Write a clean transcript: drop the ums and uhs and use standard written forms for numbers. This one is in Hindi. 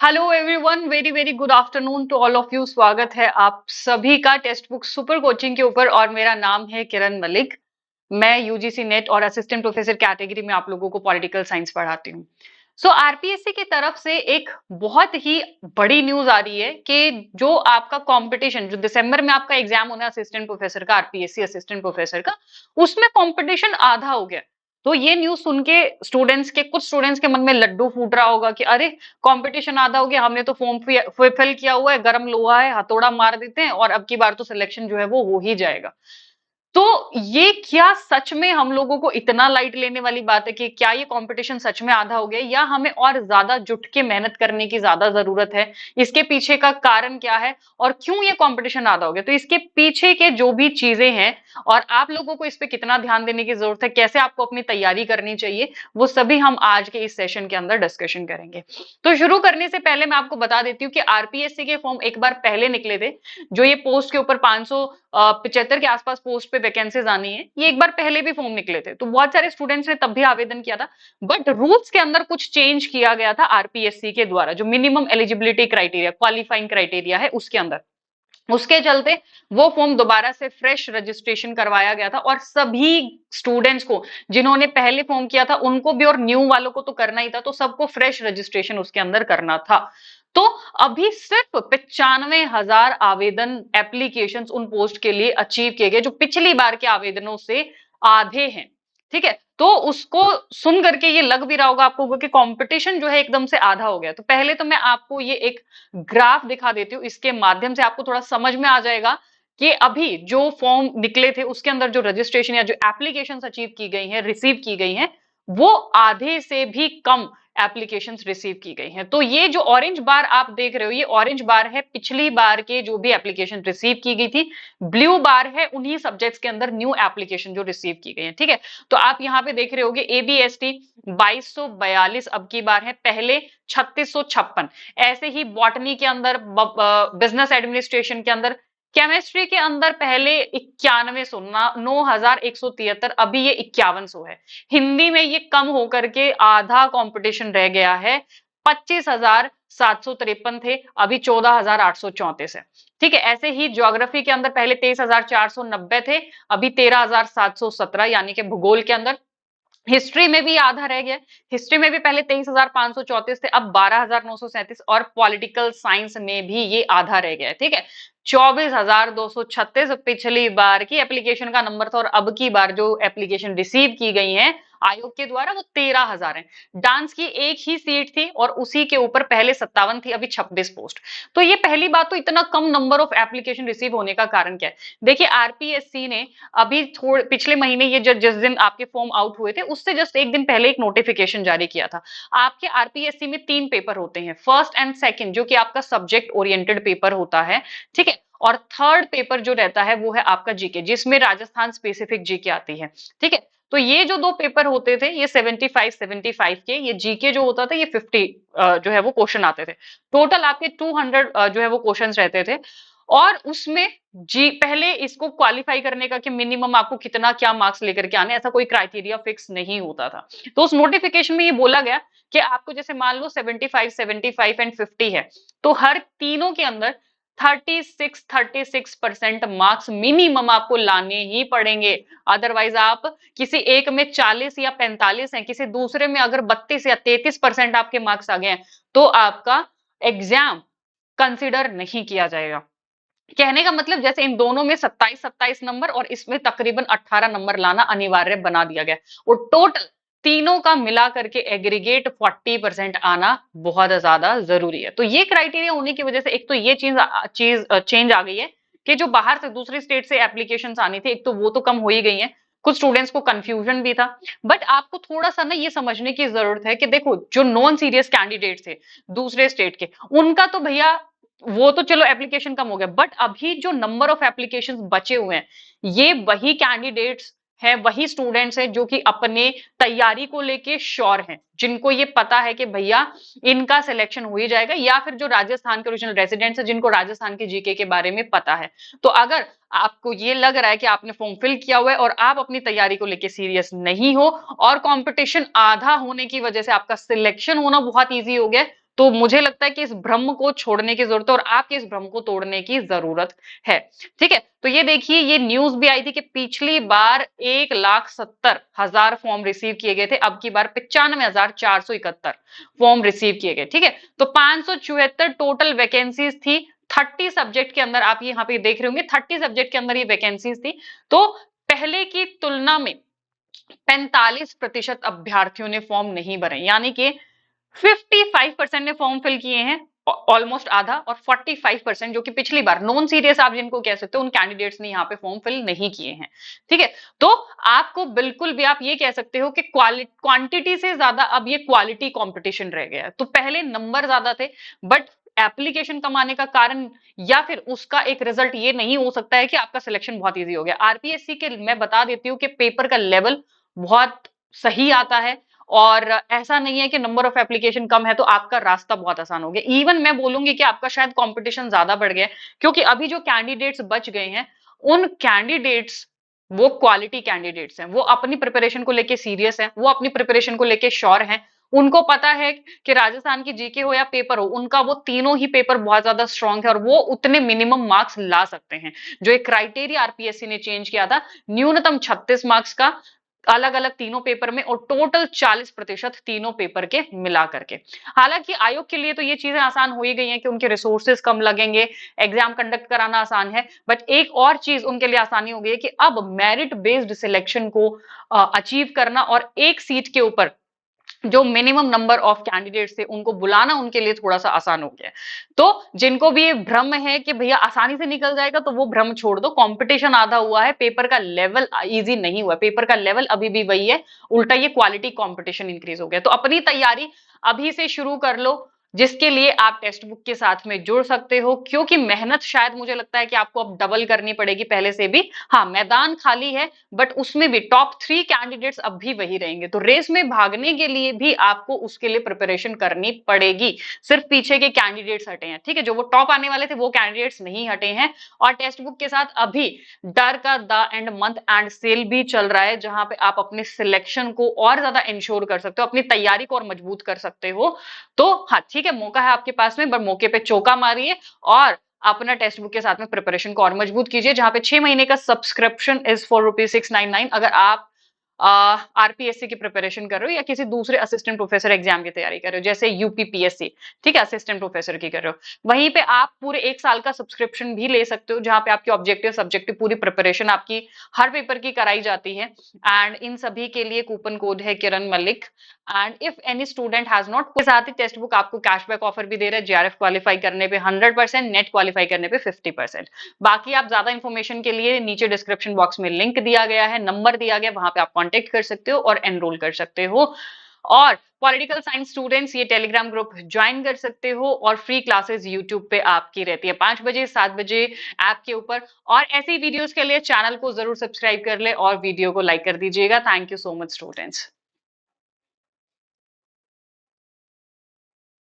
Hello everyone, very very good afternoon to all of you. स्वागत है आप सभी का टेक्स्ट बुक सुपर कोचिंग के ऊपर और मेरा नाम है किरण मलिक। मैं यूजीसी नेट और असिस्टेंट प्रोफेसर कैटेगरी में आप लोगों को पॉलिटिकल साइंस पढ़ाती हूँ। सो आरपीएससी की तरफ से एक बहुत ही बड़ी न्यूज आ रही है कि जो आपका कंपटीशन जो दिसंबर में आपका एग्जाम होना है असिस्टेंट प्रोफेसर का, आरपीएससी असिस्टेंट प्रोफेसर का, उसमें कंपटीशन आधा हो गया। तो ये न्यूज सुन के कुछ स्टूडेंट्स के मन में लड्डू फूट रहा होगा कि अरे, कंपटीशन आधा हो गया, हमने तो फॉर्म फिल किया हुआ है, गर्म लोहा है, हथौड़ा मार देते हैं और अब की बार तो सिलेक्शन जो है वो हो ही जाएगा। तो ये क्या सच में हम लोगों को इतना लाइट लेने वाली बात है कि क्या ये कंपटीशन सच में आधा हो गया, या हमें और ज्यादा जुट के मेहनत करने की ज्यादा जरूरत है? इसके पीछे का कारण क्या है और क्यों ये कंपटीशन आधा हो गया? तो इसके पीछे के जो भी चीजें हैं और आप लोगों को इस पे कितना ध्यान देने की जरूरत है, कैसे आपको अपनी तैयारी करनी चाहिए, वो सभी हम आज के इस सेशन के अंदर डिस्कशन करेंगे। तो शुरू करने से पहले मैं आपको बता देती हूँ कि आरपीएससी के फॉर्म एक बार पहले निकले थे। जो ये पोस्ट के ऊपर 575 के आसपास पोस्ट पे वैकेंसीज आनी है, ये एक बार पहले भी फॉर्म निकले थे, तो बहुत सारे स्टूडेंट्स ने तब भी आवेदन किया था। बट रूल्स के अंदर कुछ चेंज किया गया था आरपीएससी के द्वारा, जो minimum eligibility criteria, qualifying criteria है उसके अंदर। उसके चलते वो फॉर्म दोबारा से फ्रेश रजिस्ट्रेशन करवाया गया था और सभी स्टूडेंट्स को, जिन्होंने पहले फॉर्म किया था उनको भी और न्यू वालों को तो करना ही था, तो सबको फ्रेश रजिस्ट्रेशन उसके अंदर करना था। तो अभी सिर्फ 95,000 आवेदन एप्लीकेशंस उन पोस्ट के लिए अचीव किए गए, जो पिछली बार के आवेदनों से आधे हैं। ठीक है, तो उसको सुन करके ये लग भी रहा होगा आपको कि कंपटीशन जो है एकदम से आधा हो गया। तो पहले तो मैं आपको ये एक ग्राफ दिखा देती हूँ, इसके माध्यम से आपको थोड़ा समझ में आ जाएगा कि अभी जो फॉर्म निकले थे उसके अंदर जो रजिस्ट्रेशन या जो एप्लीकेशन अचीव की गई हैं, रिसीव की गई हैं, वो आधे से भी कम एप्लीकेशंस रिसीव की गई हैं। तो ये जो ऑरेंज बार आप देख रहे हो, ये ऑरेंज बार है पिछली बार के जो भी एप्लीकेशन रिसीव की गई थी। ब्लू बार है उन्हीं सब्जेक्ट्स के अंदर न्यू एप्लीकेशन जो रिसीव की गई है। ठीक है, तो आप यहाँ पे देख रहे होगे एबीएसटी 2242 अब की बार है, पहले 3656। ऐसे ही बॉटनी के अंदर, बिजनेस एडमिनिस्ट्रेशन के अंदर, केमिस्ट्री के अंदर पहले 9100, 9173, अभी ये 5100 है। हिंदी में ये कम होकर के आधा कंपटीशन रह गया है, 25,753 थे, अभी 14,834 है। ठीक है, ऐसे ही ज्योग्राफी के अंदर पहले 23,490 थे, अभी 13,717, यानी कि भूगोल के अंदर। हिस्ट्री में भी आधा रह गया, हिस्ट्री में भी पहले 23,534 थे, अब 12,937, और पॉलिटिकल साइंस में भी ये आधा रह गया है। ठीक है, 24,236 पिछली बार की एप्लीकेशन का नंबर था, और अब की बार जो एप्लीकेशन रिसीव की गई है आयोग के द्वारा वो 13,000 है। डांस की एक ही सीट थी और उसी के ऊपर पहले 57 थी, अभी 26 पोस्ट। तो ये पहली बात, तो इतना कम नंबर ऑफ एप्लीकेशन रिसीव होने का कारण क्या है? देखिए, आरपीएससी ने अभी थोड़े पिछले महीने, ये जिस दिन आपके फॉर्म आउट हुए थे उससे जस्ट एक दिन पहले एक नोटिफिकेशन जारी किया था। आपके आरपीएससी में 3 पेपर होते हैं, फर्स्ट एंड सेकंड, जो कि आपका सब्जेक्ट ओरिएंटेड पेपर होता है। ठीक है, और थर्ड पेपर जो रहता है वो है आपका जीके, जिसमें राजस्थान स्पेसिफिक जीके आती है। ठीक है, तो ये जो 2 पेपर होते थे, ये 75 के, ये जीके जो होता था ये 50 जो है वो क्वेश्चन आते थे। टोटल आपके 200 जो है वो क्वेश्चंस रहते थे। और उसमें जी पहले इसको क्वालिफाई करने का कि मिनिमम आपको कितना क्या मार्क्स लेकर के आने, ऐसा कोई क्राइटेरिया फिक्स नहीं होता था। तो उस नोटिफिकेशन में ये बोला गया कि आपको जैसे मान लो 75 एंड 50 है, तो हर तीनों के अंदर 36% मार्क्स मिनिमम आपको लाने ही पड़ेंगे। अदरवाइज आप किसी एक में 40 या 45 हैं, किसी दूसरे में अगर 32 या 33% आपके मार्क्स आ गए हैं, तो आपका एग्जाम कंसिडर नहीं किया जाएगा। कहने का मतलब, जैसे इन दोनों में 27-27 नंबर और इसमें तकरीबन 18 नंबर लाना अनिवार्य बना दिया गया, और टोटल तीनों का मिला करके एग्रीगेट 40% आना बहुत ज्यादा जरूरी है। तो ये क्राइटेरिया होने की वजह से एक तो ये चीज चेंज आ गई है कि जो बाहर से दूसरी स्टेट से एप्लीकेशंस आनी थी, एक तो वो तो कम हो ही गई है। कुछ स्टूडेंट्स को कंफ्यूजन भी था। बट आपको थोड़ा सा ना ये समझने की जरूरत है कि देखो, जो नॉन सीरियस कैंडिडेट थे दूसरे स्टेट के, उनका तो भैया वो तो चलो एप्लीकेशन कम हो गया, बट अभी जो नंबर ऑफ एप्लीकेशंस बचे हुए हैं, ये वही कैंडिडेट्स हैं, वही स्टूडेंट्स हैं जो कि अपने तैयारी को लेके श्योर हैं, जिनको ये पता है कि भैया इनका सिलेक्शन हो ही जाएगा, या फिर जो राजस्थान के ओरिजिनल रेजिडेंट्स हैं, जिनको राजस्थान के जीके के बारे में पता है। तो अगर आपको ये लग रहा है कि आपने फॉर्म फिल किया हुआ है और आप अपनी तैयारी को लेके सीरियस नहीं हो, और कंपटीशन आधा होने की वजह से आपका सिलेक्शन होना बहुत ईजी हो गया, तो मुझे लगता है कि इस भ्रम को छोड़ने की जरूरत है और आपके इस भ्रम को तोड़ने की जरूरत है। ठीक है, तो ये देखिए, ये न्यूज भी आई थी कि पिछली बार 1,70,000 फॉर्म रिसीव किए गए थे, अब की बार 95,471 फॉर्म रिसीव किए गए। ठीक है, तो 574 टोटल वैकेंसीज थी। 30 सब्जेक्ट के अंदर, आप यहाँ पे देख रहे होंगे 30 सब्जेक्ट के अंदर ये वैकेंसीज थी। तो पहले की तुलना में 45% अभ्यर्थियों ने फॉर्म नहीं भरे, यानी कि 55% ने फॉर्म फिल किए हैं, ऑलमोस्ट आधा, और 45% जो कि पिछली बार नॉन सीरियस आप जिनको कह सकते हो, उन कैंडिडेट्स ने यहाँ पे फॉर्म फिल नहीं किए हैं। ठीक है, तो आपको बिल्कुल भी आप ये कह सकते हो कि क्वांटिटी से ज्यादा अब ये क्वालिटी कंपटीशन रह गया है। तो पहले नंबर ज्यादा थे, बट एप्लीकेशन कम आने का कारण या फिर उसका एक रिजल्ट ये नहीं हो सकता है कि आपका सिलेक्शन बहुत इजी हो गया। आरपीएससी के मैं बता देती हूँ कि पेपर का लेवल बहुत सही आता है, और ऐसा नहीं है कि नंबर ऑफ एप्लीकेशन कम है तो आपका रास्ता बहुत आसान हो गया। इवन मैं बोलूंगी कि आपका शायद कंपटीशन ज्यादा बढ़ गया है, क्योंकि अभी जो कैंडिडेट्स बच गए हैं, उन कैंडिडेट्स, वो क्वालिटी कैंडिडेट्स हैं, वो अपनी प्रिपरेशन को लेके सीरियस हैं, वो अपनी प्रिपरेशन को लेके श्योर हैं। उनको पता है कि राजस्थान की जीके हो या पेपर हो, उनका वो तीनों ही पेपर बहुत ज्यादा स्ट्रांग है और वो उतने मिनिमम मार्क्स ला सकते हैं। जो एक क्राइटेरिया आरपीएससी ने चेंज किया था, न्यूनतम 36 मार्क्स का, अलग अलग तीनों पेपर में, और टोटल 40% तीनों पेपर के मिला करके। हालांकि आयोग के लिए तो ये चीजें आसान हो ही गई हैं कि उनके रिसोर्सेज कम लगेंगे, एग्जाम कंडक्ट कराना आसान है। बट एक और चीज उनके लिए आसानी हो गई है कि अब मेरिट बेस्ड सिलेक्शन को अचीव करना और एक सीट के ऊपर जो मिनिमम नंबर ऑफ कैंडिडेट्स थे उनको बुलाना उनके लिए थोड़ा सा आसान हो गया है। तो जिनको भी ये भ्रम है कि भैया आसानी से निकल जाएगा, तो वो भ्रम छोड़ दो। कंपटीशन आधा हुआ है, पेपर का लेवल इजी नहीं हुआ, पेपर का लेवल अभी भी वही है, उल्टा ये क्वालिटी कंपटीशन इंक्रीज हो गया। तो अपनी तैयारी अभी से शुरू कर लो, जिसके लिए आप टेक्स्ट बुक के साथ में जुड़ सकते हो, क्योंकि मेहनत शायद मुझे लगता है कि आपको अब डबल करनी पड़ेगी पहले से भी। हाँ, मैदान खाली है, बट उसमें भी टॉप 3 कैंडिडेट्स अब भी वही रहेंगे, तो रेस में भागने के लिए भी आपको उसके लिए प्रिपरेशन करनी पड़ेगी। सिर्फ पीछे के कैंडिडेट्स हटे हैं, ठीक है, जो वो टॉप आने वाले थे वो कैंडिडेट्स नहीं हटे हैं। और टेक्स्ट बुक के साथ अभी डर का the end month end sale भी चल रहा है, जहां पे आप अपने सिलेक्शन को और ज्यादा इंश्योर कर सकते हो, अपनी तैयारी को और मजबूत कर सकते हो। तो हाँ ठीक है, मौका है आपके पास में, बट मौके पे चौका मारिए और अपना टेक्स्ट बुक के साथ में प्रिपरेशन को और मजबूत कीजिए, जहां पे 6 महीने का सब्सक्रिप्शन इज फॉर ₹699। अगर आप आरपीएससी की प्रिपरेशन कर रहे हो या किसी दूसरे असिस्टेंट प्रोफेसर एग्जाम की तैयारी कर रहे हो, जैसे यूपीपीएससी, ठीक है, असिस्टेंट प्रोफेसर की कर रहे हो, वहीं पे आप पूरे 1 साल का सब्सक्रिप्शन भी ले सकते हो, जहां पे आपकी ऑब्जेक्टिव सब्जेक्टिव पूरी प्रिपरेशन आपकी हर पेपर की कराई जाती है। एंड इन सभी के लिए कूपन कोड है Kiran Malik. And if any student has not, के साथ ही टेक्स्ट बुक आपको कैशबैक ऑफर भी दे रहा है, जेआरएफ क्वालिफाई करने पे 100%, नेट क्वालिफाई करने पे 50%। बाकी आप ज्यादा इंफॉर्मेशन के लिए नीचे डिस्क्रिप्शन बॉक्स में लिंक दिया गया है, नंबर दिया गया, वहां पे आप कांटेक्ट कर सकते हो और एनरोल कर सकते हो। और पॉलिटिकल साइंस स्टूडेंट्स ये टेलीग्राम ग्रुप ज्वाइन कर सकते हो, और फ्री क्लासेस यूट्यूब पे आपकी रहती है 5 बजे 7 बजे ऐप के ऊपर। और ऐसी वीडियोस के लिए चैनल को जरूर सब्सक्राइब कर ले और वीडियो को लाइक कर दीजिएगा। Thank you so much students.